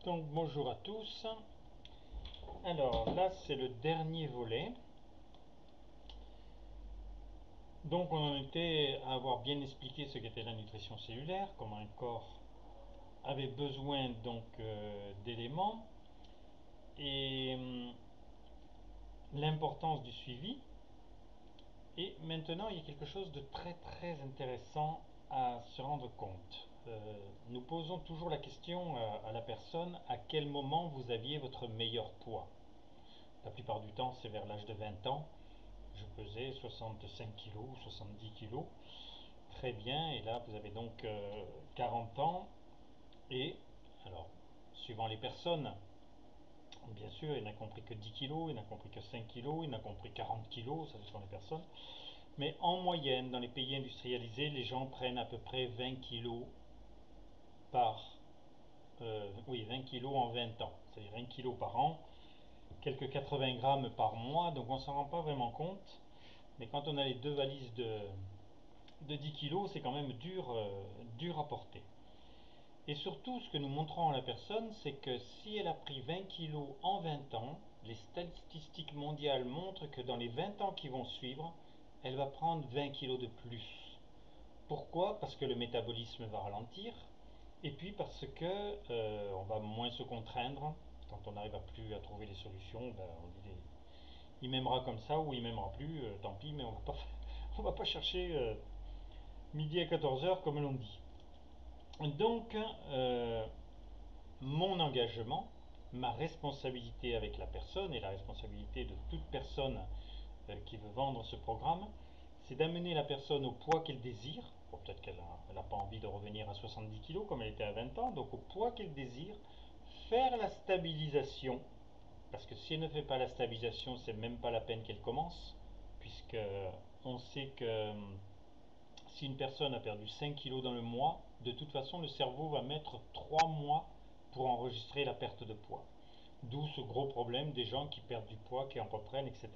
Donc bonjour à tous. Alors là c'est le dernier volet. Donc on en était à avoir bien expliqué ce qu'était la nutrition cellulaire, comment un corps avait besoin d'éléments et l'importance du suivi. Et maintenant il y a quelque chose de très très intéressant à se rendre compte. Nous posons toujours la question à la personne: à quel moment vous aviez votre meilleur poids? La plupart du temps c'est vers l'âge de 20 ans. Je pesais 65 kg, 70 kg. Très bien, et là vous avez donc 40 ans. Et alors, suivant les personnes, bien sûr, il n'a compris que 10 kg, il n'a compris que 5 kg, il n'a compris 40 kg, ça dépend des personnes. Mais en moyenne, dans les pays industrialisés, les gens prennent à peu près 20 kg par... oui, 20 kg en 20 ans. C'est-à-dire 1 kg par an, quelques 80 grammes par mois, donc on ne s'en rend pas vraiment compte. Mais quand on a les deux valises de 10 kilos, c'est quand même dur à porter. Et surtout, ce que nous montrons à la personne, c'est que si elle a pris 20 kilos en 20 ans, les statistiques mondiales montrent que dans les 20 ans qui vont suivre, elle va prendre 20 kilos de plus. Pourquoi? Parce que le métabolisme va ralentir, et puis parce que on va moins se contraindre. Quand on n'arrive plus à trouver les solutions, on dit il m'aimera comme ça ou il m'aimera plus, tant pis, mais on va pas chercher midi à 14 heures comme l'on dit. Donc, mon engagement, ma responsabilité avec la personne et la responsabilité de toute personne qui veut vendre ce programme, c'est d'amener la personne au poids qu'elle désire. Bon, peut-être qu'elle n'a pas envie de revenir à 70 kg comme elle était à 20 ans, donc au poids qu'elle désire, faire la stabilisation, parce que si elle ne fait pas la stabilisation, c'est même pas la peine qu'elle commence, puisque on sait que si une personne a perdu 5 kilos dans le mois, de toute façon, le cerveau va mettre 3 mois pour enregistrer la perte de poids. D'où ce gros problème des gens qui perdent du poids, qui en reprennent, etc.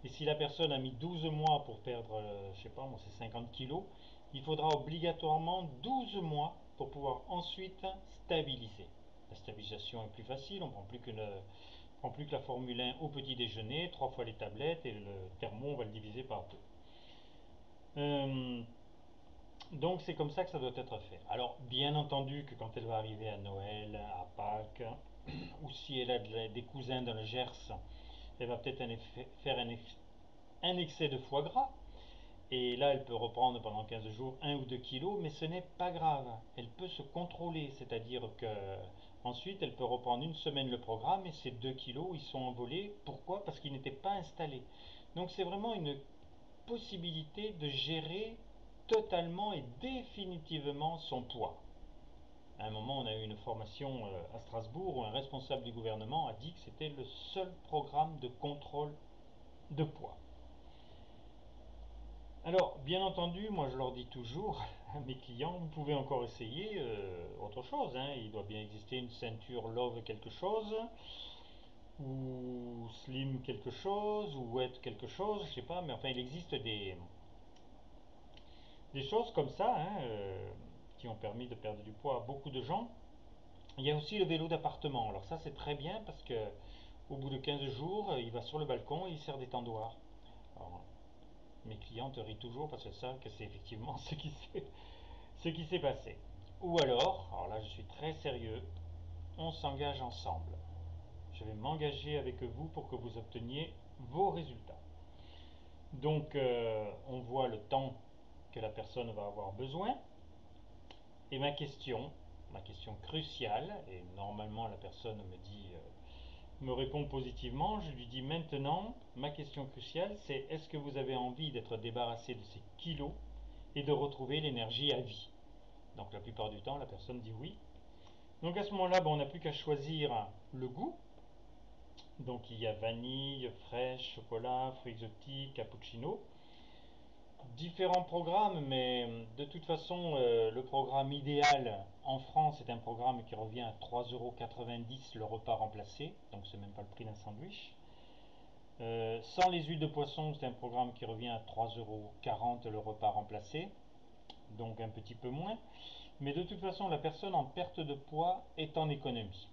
Et si la personne a mis 12 mois pour perdre, je sais pas, moi, c'est 50 kilos, il faudra obligatoirement 12 mois pour pouvoir ensuite stabiliser. La stabilisation est plus facile, on prend plus que la Formule 1 au petit déjeuner, 3 fois les tablettes, et le thermo, on va le diviser par 2. Donc c'est comme ça que ça doit être fait. Alors bien entendu que quand elle va arriver à Noël, à Pâques, ou si elle a des cousins dans le Gers, elle va peut-être faire un excès de foie gras. Et là, elle peut reprendre pendant 15 jours 1 ou 2 kilos, mais ce n'est pas grave. Elle peut se contrôler, c'est-à-dire que ensuite, elle peut reprendre une semaine le programme et ces 2 kilos, ils sont envolés. Pourquoi? Parce qu'ils n'étaient pas installés. Donc c'est vraiment une possibilité de gérer totalement et définitivement son poids. À un moment, on a eu une formation à Strasbourg où un responsable du gouvernement a dit que c'était le seul programme de contrôle de poids. Alors, bien entendu, moi je leur dis toujours à mes clients, vous pouvez encore essayer autre chose. Il doit bien exister une ceinture Love quelque chose, ou Slim quelque chose, ou Wet quelque chose, je sais pas, mais enfin il existe des choses comme ça qui ont permis de perdre du poids à beaucoup de gens. Il y a aussi le vélo d'appartement. Alors ça c'est très bien parce que au bout de 15 jours, il va sur le balcon et il sert des tendoirs. Alors, mes clientes rient toujours parce qu'elles savent que c'est effectivement ce qui s'est passé. Ou alors là je suis très sérieux, on s'engage ensemble. Je vais m'engager avec vous pour que vous obteniez vos résultats. Donc on voit le temps que la personne va avoir besoin. Et ma question cruciale, et normalement la personne me répond positivement, je lui dis maintenant, ma question cruciale, c'est est-ce que vous avez envie d'être débarrassé de ces kilos et de retrouver l'énergie à vie? Donc la plupart du temps, la personne dit oui. Donc à ce moment-là, on n'a plus qu'à choisir le goût. Donc il y a vanille, fraîche, chocolat, fruits exotiques, cappuccino. Différents programmes, mais de toute façon, le programme idéal en France est un programme qui revient à 3,90 € le repas remplacé, donc c'est même pas le prix d'un sandwich. Sans les huiles de poisson, c'est un programme qui revient à 3,40 € le repas remplacé, donc un petit peu moins. Mais de toute façon, la personne en perte de poids est en économie.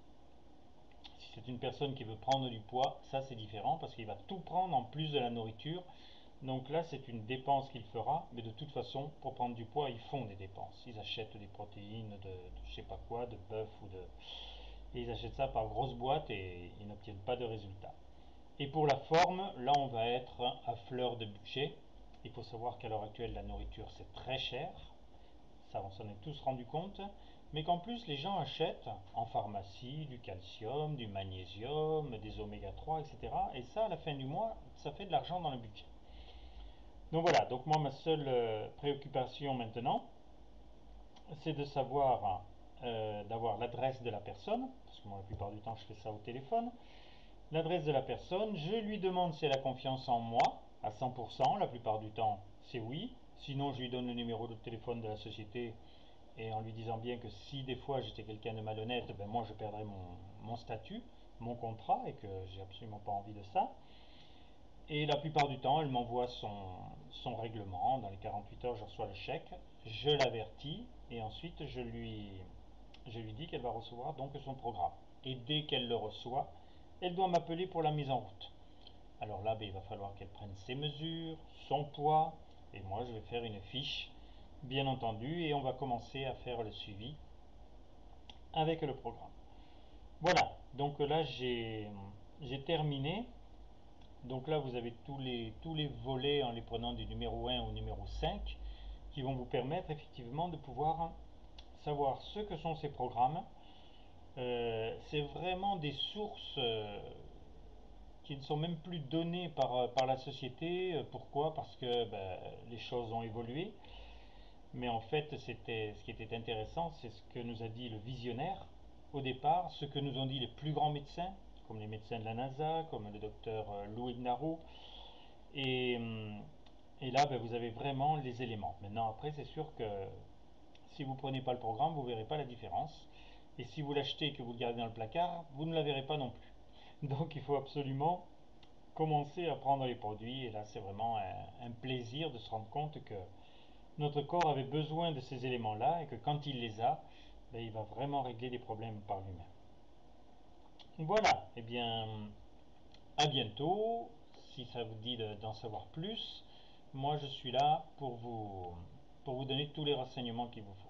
c'est une personne qui veut prendre du poids, ça c'est différent parce qu'il va tout prendre en plus de la nourriture. Donc là, c'est une dépense qu'il fera, mais de toute façon, pour prendre du poids, ils font des dépenses. Ils achètent des protéines, de je sais pas quoi, de bœuf ou de. Et ils achètent ça par grosses boîtes et ils n'obtiennent pas de résultats. Et pour la forme, là, on va être à fleur de budget. Il faut savoir qu'à l'heure actuelle, la nourriture, c'est très cher. Ça, on s'en est tous rendu compte. Mais qu'en plus, les gens achètent en pharmacie du calcium, du magnésium, des oméga 3, etc. Et ça, à la fin du mois, ça fait de l'argent dans le budget. Donc voilà, donc moi ma seule préoccupation maintenant, c'est de savoir, d'avoir l'adresse de la personne, parce que moi la plupart du temps je fais ça au téléphone, l'adresse de la personne, je lui demande si elle a confiance en moi, à 100%, la plupart du temps c'est oui, sinon je lui donne le numéro de téléphone de la société et en lui disant bien que si des fois j'étais quelqu'un de malhonnête, ben moi je perdrais mon statut, mon contrat et que j'ai absolument pas envie de ça. Et la plupart du temps, elle m'envoie son règlement. Dans les 48 heures, je reçois le chèque, je l'avertis et ensuite je lui dis qu'elle va recevoir donc son programme. Et dès qu'elle le reçoit, elle doit m'appeler pour la mise en route. Alors là, ben, il va falloir qu'elle prenne ses mesures, son poids, et moi je vais faire une fiche, bien entendu, et on va commencer à faire le suivi avec le programme. Voilà, donc là j'ai terminé. Donc là, vous avez tous les volets en les prenant du numéro 1 au numéro 5 qui vont vous permettre effectivement de pouvoir savoir ce que sont ces programmes. C'est vraiment des sources qui ne sont même plus données par la société. Pourquoi? Parce que ben, les choses ont évolué. Mais en fait, ce qui était intéressant, c'est ce que nous a dit le visionnaire au départ, ce que nous ont dit les plus grands médecins, comme les médecins de la NASA, comme le docteur Lou Ignarou, et, et là, ben, vous avez vraiment les éléments. Maintenant, après, c'est sûr que si vous ne prenez pas le programme, vous ne verrez pas la différence. Et si vous l'achetez et que vous le gardez dans le placard, vous ne la verrez pas non plus. Donc, il faut absolument commencer à prendre les produits. Et là, c'est vraiment un plaisir de se rendre compte que notre corps avait besoin de ces éléments-là et que quand il les a, ben, il va vraiment régler des problèmes par lui-même. Voilà, eh bien, à bientôt. Si ça vous dit d'en savoir plus, moi je suis là pour vous donner tous les renseignements qu'il vous faut.